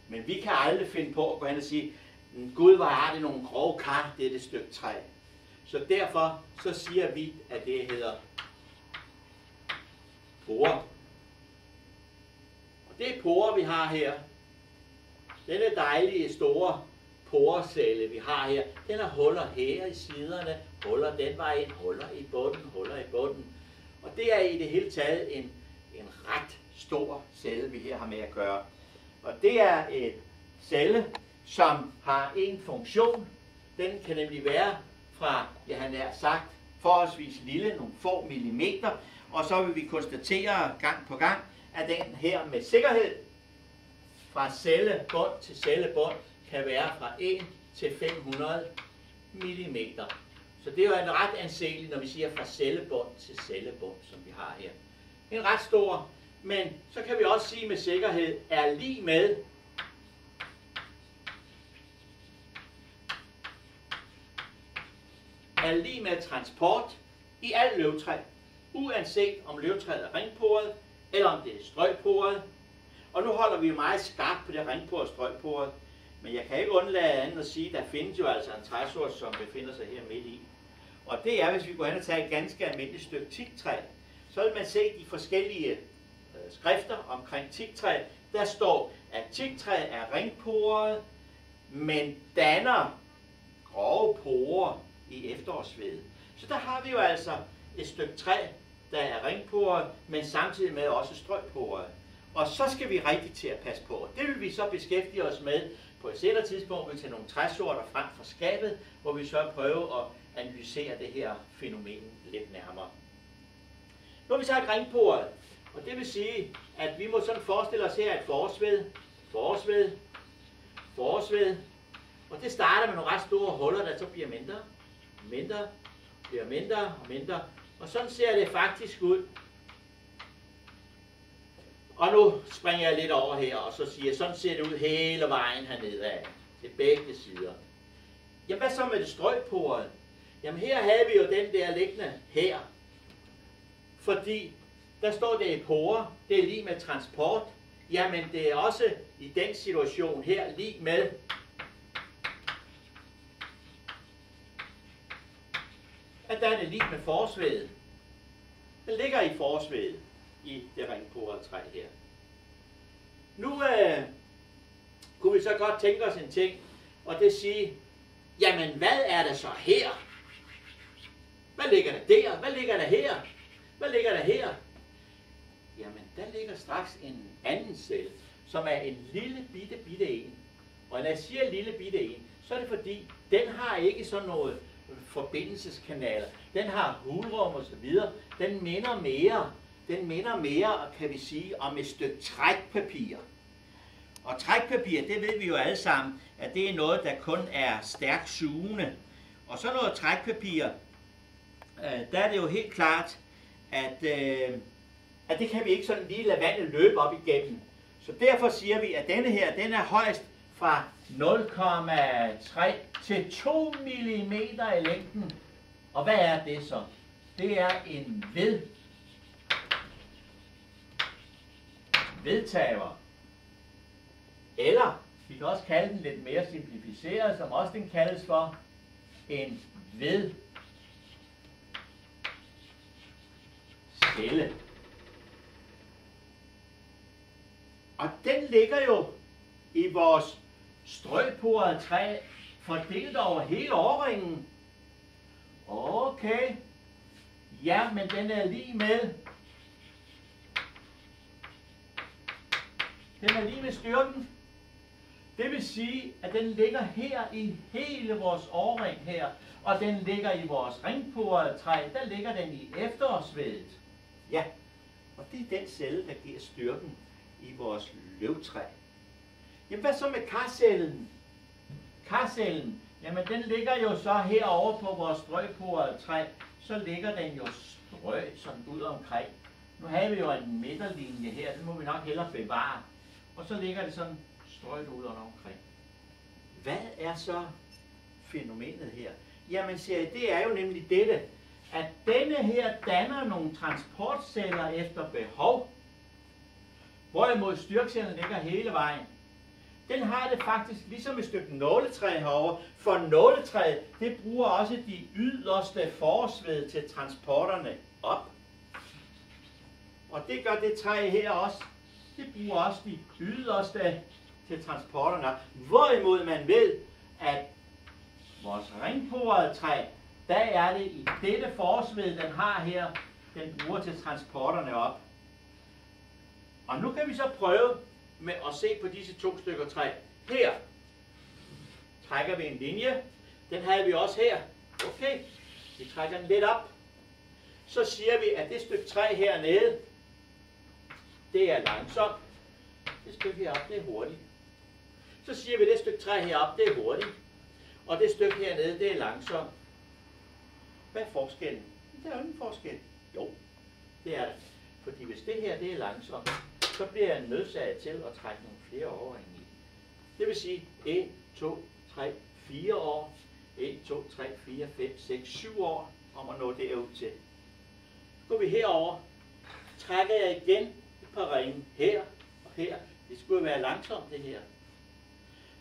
Men vi kan aldrig finde på at gå hen og sige, Gud, hvor er det nogle grove kar, det er det stykke træ. Så derfor så siger vi, at det hedder porer. Og det er porer, vi har her. Denne dejlige store porecelle, vi har her, den har huller her i siderne, huller den vej ind, huller i bunden. Og det er i det hele taget en ret stor celle, vi her har med at gøre. Og det er et celle, som har en funktion. Den kan nemlig være fra, jeg har nær sagt, forholdsvis lille, nogle få millimeter, og så vil vi konstatere gang på gang, at den her med sikkerhed fra cellebund til cellebund kan være fra 1 til 500 mm. Så det er jo en ret anseeligt, når vi siger fra cellebund til cellebund, som vi har her. En ret stor, men så kan vi også sige med sikkerhed, er lige med transport i alt løvtræ, uanset om løvtræet er ringporet, eller om det er strøgporet. Og nu holder vi jo meget skarpt på det ringporet og strøgporet, men jeg kan ikke undlade andet at sige, at der findes jo altså en træsort, som befinder sig her midt i. Og det er, hvis vi går hen og tager et ganske almindeligt stykke teaktræ, så vil man se de forskellige skrifter omkring teaktræ. Der står, at teaktræ er ringporet, men danner grove porer i efterårsved. Så der har vi jo altså et stykke træ, der er ringporet, men samtidig med også strøgporet. Og så skal vi rigtig til at passe på. Det vil vi så beskæftige os med på et senere tidspunkt. Vi tager nogle træsorter frem fra skabet, hvor vi så prøver at analysere det her fænomen lidt nærmere. Nu har vi sagt ringporet, og det vil sige, at vi må sådan forestille os her et forårsved, og det starter med nogle ret store huller, der så bliver mindre, og sådan ser det faktisk ud. Og nu springer jeg lidt over her, og så siger jeg, sådan ser det ud hele vejen hernede af, til begge sider. Jamen hvad så med det strøgporet? Jamen her havde vi jo den der liggende her, fordi der står det i porer, det er lige med transport. Jamen det er også i den situation her lige med at der er det lige med forårsvedet. Den ligger i forårsvedet i det ringporede træ her. Nu kunne vi så godt tænke os en ting, og det sige, jamen hvad er der så her? Hvad ligger der der? Hvad ligger der her? Hvad ligger der her? Jamen der ligger straks en anden celle, som er en lille bitte en. Og når jeg siger lille bitte en, så er det fordi, den har ikke sådan noget forbindelseskanaler. Den har hulrum og så videre. Den minder mere, kan vi sige, om et stykke trækpapir. Og trækpapir, det ved vi jo alle sammen, at det er noget, der kun er stærkt sugende. Og så noget trækpapir, der er det jo helt klart, at det kan vi ikke sådan lige lade vandet løbe op igennem. Så derfor siger vi, at denne her, den er højst fra 0,3 til 2 mm i længden. Og hvad er det så? Det er en vedtager. Eller vi kan også kalde den lidt mere simplificeret, som også den kaldes for en vedcelle. Og den ligger jo i vores strøporede træ, fordelt over hele årringen. Okay. Ja, men den er lige med. Den er lige med styrken. Det vil sige, at den ligger her i hele vores årring her, og den ligger i vores ringporede træ, der ligger den i efterårsvedet. Ja, og det er den celle, der giver styrken i vores løvtræ. Jamen hvad så med karcellen? Karcellen, jamen den ligger jo så herovre på vores strøporede træ, så ligger den jo strø sådan ud omkring. Nu har vi jo en midterlinje her, den må vi nok hellere bevare. Og så ligger det sådan strøget ud omkring. Hvad er så fænomenet her? Jamen siger jeg, det er jo nemlig dette, at denne her danner nogle transportceller efter behov, hvorimod styrkecellen ligger hele vejen. Den har det faktisk ligesom et stykke nåletræ herovre, for nåletræet, det bruger også de yderste forsved til transporterne op. Og det gør det træ her også. Det bruger også de yderste til transporterne. Hvorimod man ved, at vores ringporede træ, der er det i dette forsved, den har her, den bruger til transporterne op. Og nu kan vi så prøve med at se på disse to stykker træ. Her trækker vi en linje. Den havde vi også her. Okay, vi trækker den lidt op. Så siger vi, at det stykke træ hernede, det er langsomt. Det stykke heroppe, det er hurtigt. Så siger vi, at det stykke træ heroppe, det er hurtigt. Og det stykke hernede, det er langsomt. Hvad er forskellen? Der er jo ingen forskel. Jo, det er det. Fordi hvis det her, det er langsomt, så bliver jeg nødsaget til at trække nogle flere årringe i. Det vil sige 1, 2, 3, 4 år. 1, 2, 3, 4, 5, 6, 7 år om at nå derud til. Går vi herover, trækker jeg igen et par ringe her og her. Det skulle være langsomt det her.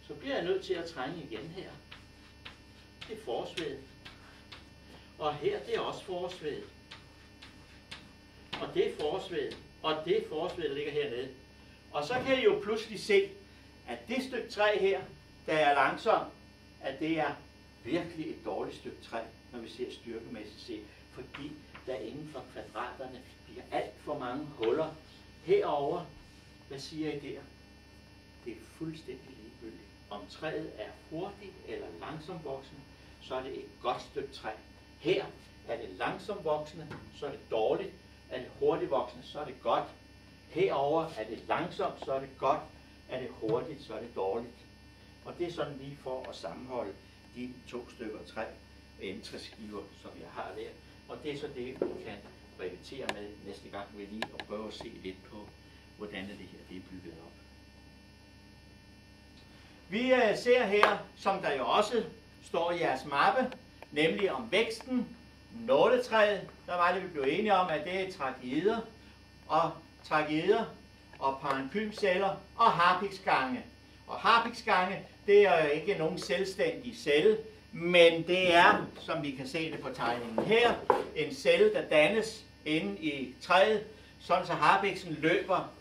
Så bliver jeg nødt til at trænge igen her. Det er forsved. Og her, det er også forsved. Og det er forsved. Og det er forsved, der ligger hernede. Og så kan I jo pludselig se, at det stykke træ her, der er langsomt, at det er virkelig et dårligt stykke træ, når vi ser styrkemæssigt set. Fordi der inden for kvadraterne bliver alt for mange huller. Herover, hvad siger I der? Det er fuldstændig ligegyldigt. Om træet er hurtigt eller langsomt voksende, så er det et godt stykke træ. Her er det langsomt voksende, så er det dårligt. Er det hurtigt voksende, så er det godt. Herover er det langsomt, så er det godt. Er det hurtigt, så er det dårligt. Og det er sådan lige for at sammenholde de to stykker træ entræskiver, som jeg har der. Og det er så det, vi kan repetere med næste gang, vi lige og prøve at se lidt på, hvordan det her det er bygget op. Vi ser her, som der jo også står i jeres mappe, nemlig om væksten, nåletræet. Der var det, vi blev enige om, at det er trageder og parenkymceller og harpiksgange. Og harpiksgange, det er jo ikke nogen selvstændig celle, men det er, som vi kan se det på tegningen her, en celle, der dannes inde i træet, sådan så harpiksen løber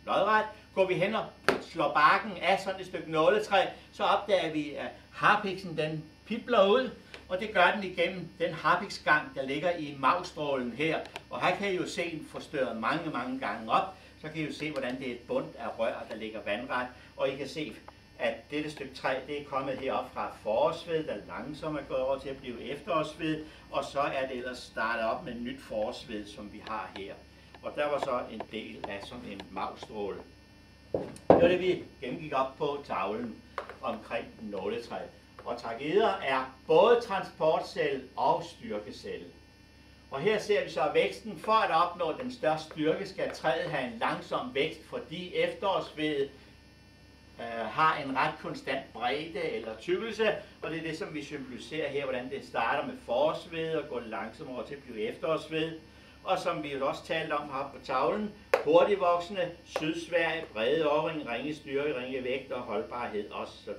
lodret. Går vi hen og slår barken af sådan et stykke nåletræ, så opdager vi, at harpiksen den pibler ud, og det gør den igennem den harpiksgang, der ligger i magstrålen her. Og her kan I jo se den forstørret mange gange op. Så kan I jo se, hvordan det er et bund af rør, der ligger vandret. Og I kan se, at dette stykke træ, det er kommet herop fra forårsved, der langsomt er gået over til at blive efterårsved. Og så er det ellers startet op med et nyt forårsved, som vi har her. Og der var så en del af sådan en magstråle. Det var det, vi gennemgik op på tavlen omkring nåletræet. Og trageder er både transportcelle og styrkecelle. Og her ser vi så væksten. For at opnå den største styrke skal træet have en langsom vækst, fordi efterårsvedet har en ret konstant bredde eller tykkelse, og det er det, som vi symboliserer her, hvordan det starter med forårsved og går langsomt over til at blive efterårsved. Og som vi jo også talte om her på tavlen, hurtigvoksende, Sydsverige, brede årring, ringe styrke, ringe vægt og holdbarhed osv.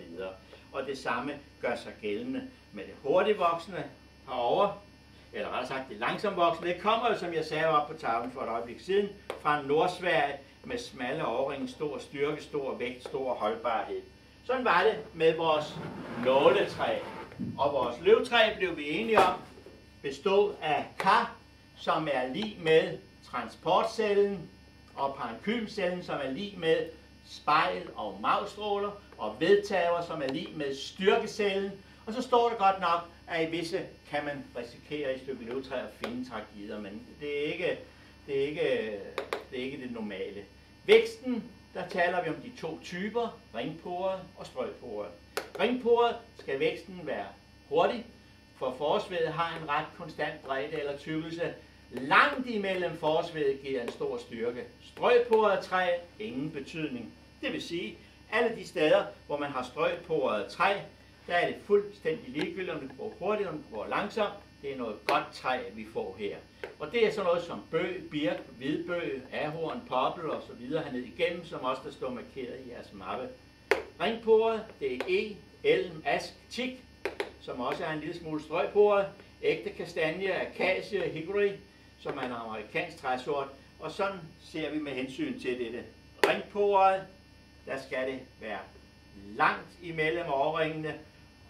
Og det samme gør sig gældende med det hurtigvoksende herovre, eller rettere sagt det langsomvoksende. Det kommer jo, som jeg sagde op på tavlen for et øjeblik siden, fra Nordsverige med smalle årringe, stor styrke, stor vægt, stor holdbarhed. Sådan var det med vores nåletræ. Og vores løvtræ blev vi enige om bestod af kar, som er lig med transportcellen, og parenkymcellen, som er lig med spejl og magstråler, og vedtager, som er lig med styrkecellen. Og så står det godt nok, at i visse kan man risikere i et stykke løvtræ at finde trakider, men det er ikke det normale. Væksten, der taler vi om de to typer, ringporet og strøgporet. Ringporet skal væksten være hurtig, for forårsvedet har en ret konstant bredde eller tykkelse. Langt imellem forårsvedet giver en stor styrke. Strøgporet træ, ingen betydning. Det vil sige, alle de steder, hvor man har strøgporet træ, der er det fuldstændig ligegyldigt, om det går hurtigt, om det går langsomt. Det er noget godt træ, vi får her. Og det er sådan noget som bøg, birk, hvidbøg, ahorn, poppel og så videre hernede igennem, som også der står markeret i jeres mappe. Ringporet, det er eg, elm, ask, teak, som også er en lille smule strøgporet. Ægte kastanje, akacie, hickory, som er en amerikansk træsort. Og sådan ser vi med hensyn til dette. Ringporet, der skal det være langt imellem årringene,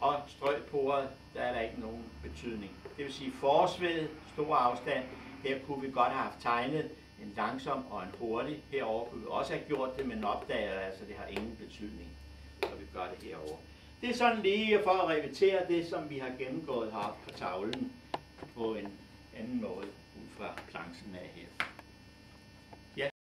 og strøgporet, der er der ikke nogen betydning. Det vil sige forårsved, stor afstand. Her kunne vi godt have haft tegnet en langsom og en hurtig. Herover kunne vi også have gjort det, men opdager altså, det har ingen betydning, så vi gør det herover. Det er sådan lige for at repetere det, som vi har gennemgået heroppe på tavlen på en anden måde ud fra planchen af her.